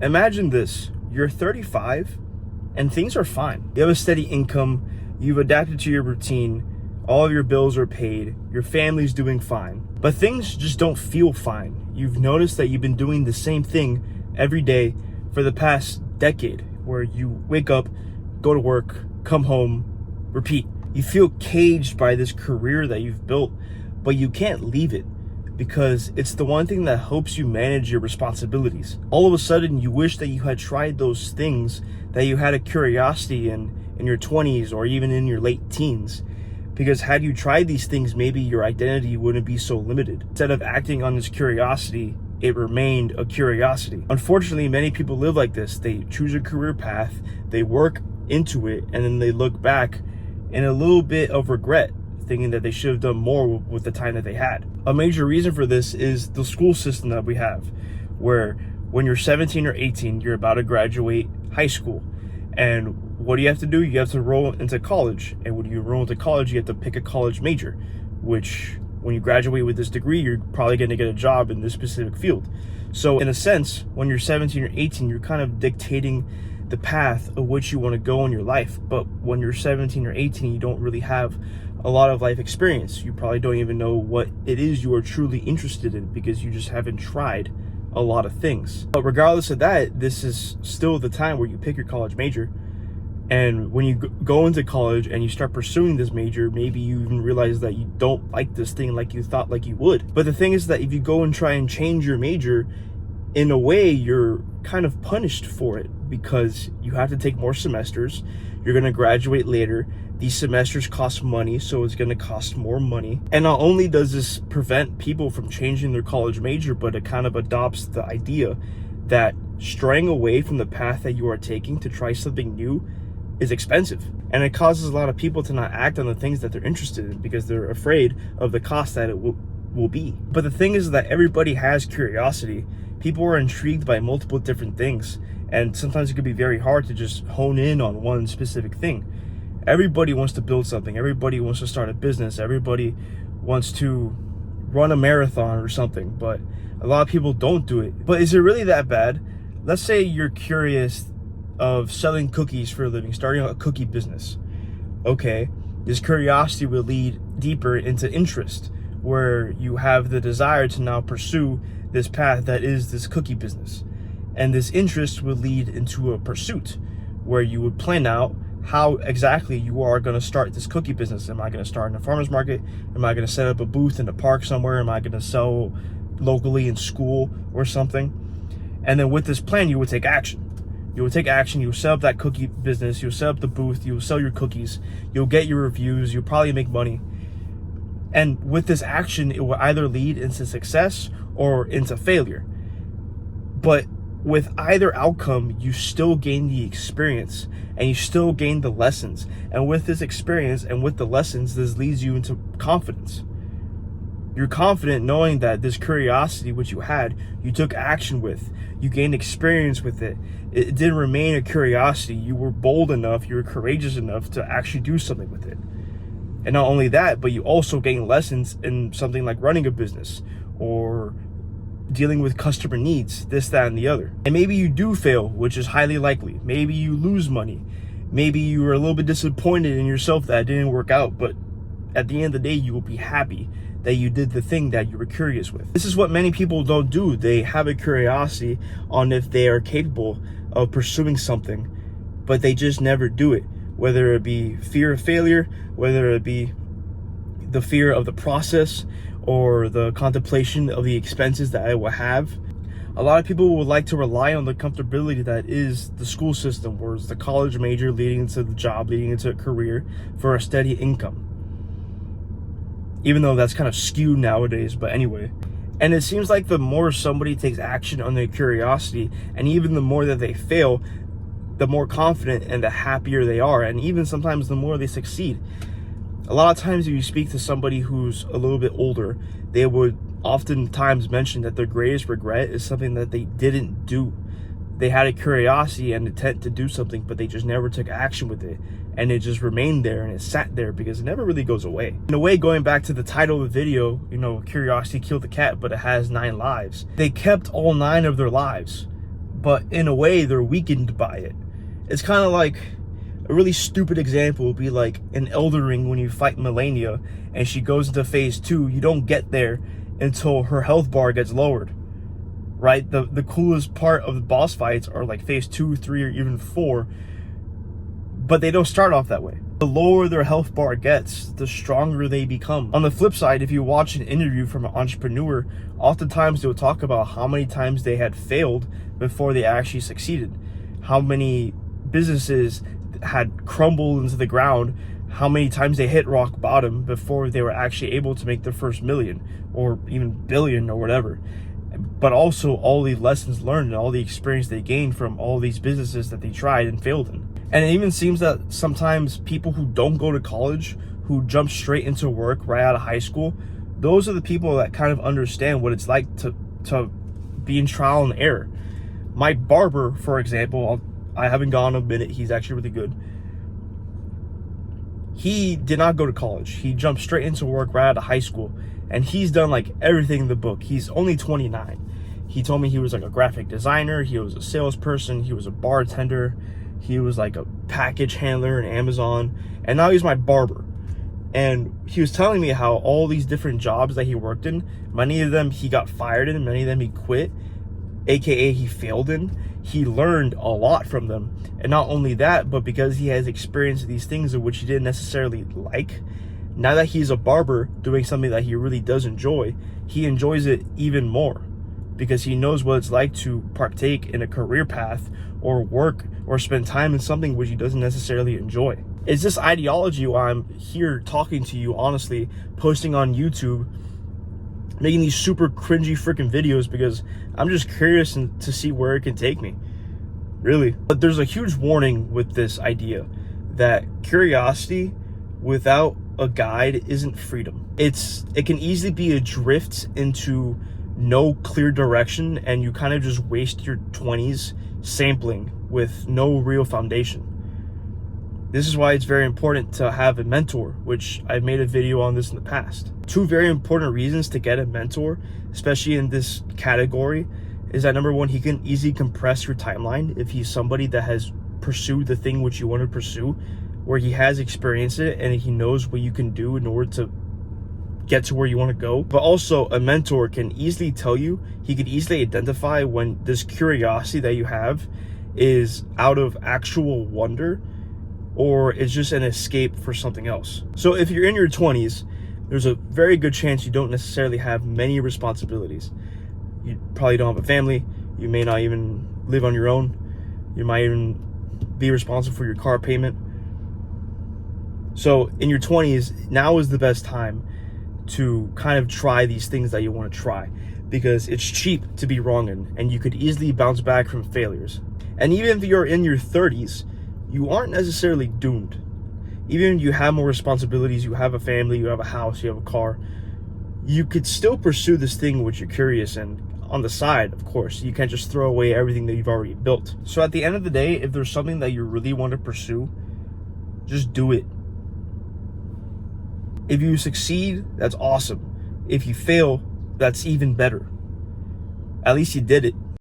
Imagine this, you're 35 and things are fine. You have a steady income, you've adapted to your routine, all of your bills are paid, your family's doing fine, but things just don't feel fine. You've noticed that you've been doing the same thing every day for the past decade, where you wake up, go to work, come home, repeat. You feel caged by this career that you've built, but you can't leave it because it's the one thing that helps you manage your responsibilities. All of a sudden, you wish that you had tried those things that you had a curiosity in your 20s or even in your late teens. Because had you tried these things, maybe your identity wouldn't be so limited. Instead of acting on this curiosity, it remained a curiosity. Unfortunately, many people live like this. They choose a career path, they work into it, and then they look back in a little bit of regret, thinking that they should have done more with the time that they had. A major reason for this is the school system that we have, where when you're 17 or 18, you're about to graduate high school. And what do you have to do? You have to enroll into college. And when you enroll into college, you have to pick a college major, which when you graduate with this degree, you're probably going to get a job in this specific field. So in a sense, when you're 17 or 18, you're kind of dictating the path of which you want to go in your life. But when you're 17 or 18, you don't really have a lot of life experience. You probably don't even know what it is you are truly interested in because you just haven't tried a lot of things. But regardless of that, this is still the time where you pick your college major. And when you go into college and you start pursuing this major, maybe you even realize that you don't like this thing like you thought like you would. But the thing is that if you go and try and change your major, in a way, you're kind of punished for it because you have to take more semesters. You're going to graduate later. These semesters cost money, so it's going to cost more money. And not only does this prevent people from changing their college major, but it kind of adopts the idea that straying away from the path that you are taking to try something new is expensive. And it causes a lot of people to not act on the things that they're interested in because they're afraid of the cost that it will be. But the thing is that everybody has curiosity. People are intrigued by multiple different things, and sometimes it could be very hard to just hone in on one specific thing. Everybody wants to build something. Everybody wants to start a business. Everybody wants to run a marathon or something, but a lot of people don't do it. But is it really that bad? Let's say you're curious of selling cookies for a living, starting a cookie business. Okay, this curiosity will lead deeper into interest, where you have the desire to now pursue this path that is this cookie business. And this interest will lead into a pursuit where you would plan out how exactly you are going to start this cookie business. Am I going to start in a farmer's market? Am I going to set up a booth in a park somewhere? Am I going to sell locally in school or something? And then with this plan, you would take action. You will take action, you'll set up that cookie business, you'll set up the booth, you'll sell your cookies, you'll get your reviews, you'll probably make money. And with this action, it will either lead into success or into failure. But with either outcome, you still gain the experience and you still gain the lessons. And with this experience and with the lessons, this leads you into confidence. You're confident knowing that this curiosity which you had, you took action with, you gained experience with it. It didn't remain a curiosity. You were bold enough, you were courageous enough to actually do something with it. And not only that, but you also gain lessons in something like running a business or dealing with customer needs, this, that, and the other. And maybe you do fail, which is highly likely. Maybe you lose money. Maybe you were a little bit disappointed in yourself that it didn't work out, but at the end of the day, you will be happy that you did the thing that you were curious with. This is what many people don't do. They have a curiosity on if they are capable of pursuing something, but they just never do it. Whether it be fear of failure, whether it be the fear of the process or the contemplation of the expenses that it will have. A lot of people would like to rely on the comfortability that is the school system, where it's the college major leading into the job, leading into a career for a steady income. Even though that's kind of skewed nowadays, but anyway. And it seems like the more somebody takes action on their curiosity, and even the more that they fail, the more confident and the happier they are, and even sometimes the more they succeed. A lot of times if you speak to somebody who's a little bit older, they would oftentimes mention that their greatest regret is something that they didn't do. They had a curiosity and intent to do something, but they just never took action with it. And it just remained there and it sat there because it never really goes away. In a way, going back to the title of the video, you know, curiosity killed the cat, but it has 9 lives. They kept all 9 of their lives, but in a way they're weakened by it. It's kind of like, a really stupid example would be like in Elden Ring when you fight Melania and she goes into phase 2, you don't get there until her health bar gets lowered, right? The coolest part of the boss fights are like phase 2, 3, or even 4, but they don't start off that way. The lower their health bar gets, the stronger they become. On the flip side, if you watch an interview from an entrepreneur, oftentimes they'll talk about how many times they had failed before they actually succeeded, how many businesses had crumbled into the ground, how many times they hit rock bottom before they were actually able to make their first million or even billion or whatever. But also all the lessons learned and all the experience they gained from all these businesses that they tried and failed in. And it even seems that sometimes people who don't go to college, who jump straight into work right out of high school, those are the people that kind of understand what it's like to be in trial and error. My barber, for example, I haven't gone a minute, he's actually really good. He did not go to college. He jumped straight into work right out of high school, and he's done like everything in the book. He's only 29. He told me he was like a graphic designer, he was a salesperson, he was a bartender, he was like a package handler in Amazon, and now he's my barber. And he was telling me how all these different jobs that he worked in, many of them he got fired in, many of them he quit, aka he failed in. He learned a lot from them. And not only that, but because he has experienced these things of which he didn't necessarily like, now that he's a barber doing something that he really does enjoy, he enjoys it even more because he knows what it's like to partake in a career path or work or spend time in something which he doesn't necessarily enjoy. It's this ideology why I'm here talking to you, honestly, posting on YouTube, making these super cringy freaking videos because I'm just curious to see where it can take me, really. But there's a huge warning with this idea that curiosity without a guide isn't freedom. It can easily be a drift into no clear direction, and you kind of just waste your 20s sampling with no real foundation. This is why it's very important to have a mentor, which I've made a video on this in the past. 2 very important reasons to get a mentor, especially in this category, is that number 1, he can easily compress your timeline if he's somebody that has pursued the thing which you want to pursue, where he has experienced it and he knows what you can do in order to get to where you want to go. But also a mentor can easily tell you, he could easily identify when this curiosity that you have is out of actual wonder or it's just an escape for something else. So if you're in your 20s, there's a very good chance you don't necessarily have many responsibilities. You probably don't have a family. You may not even live on your own. You might even be responsible for your car payment. So in your 20s, now is the best time to kind of try these things that you want to try because it's cheap to be wrong in, and you could easily bounce back from failures. And even if you're in your 30s, you aren't necessarily doomed. Even if you have more responsibilities, you have a family, you have a house, you have a car, you could still pursue this thing which you're curious in on the side, of course. You can't just throw away everything that you've already built. So at the end of the day, if there's something that you really want to pursue, just do it. If you succeed, that's awesome. If you fail, that's even better. At least you did it.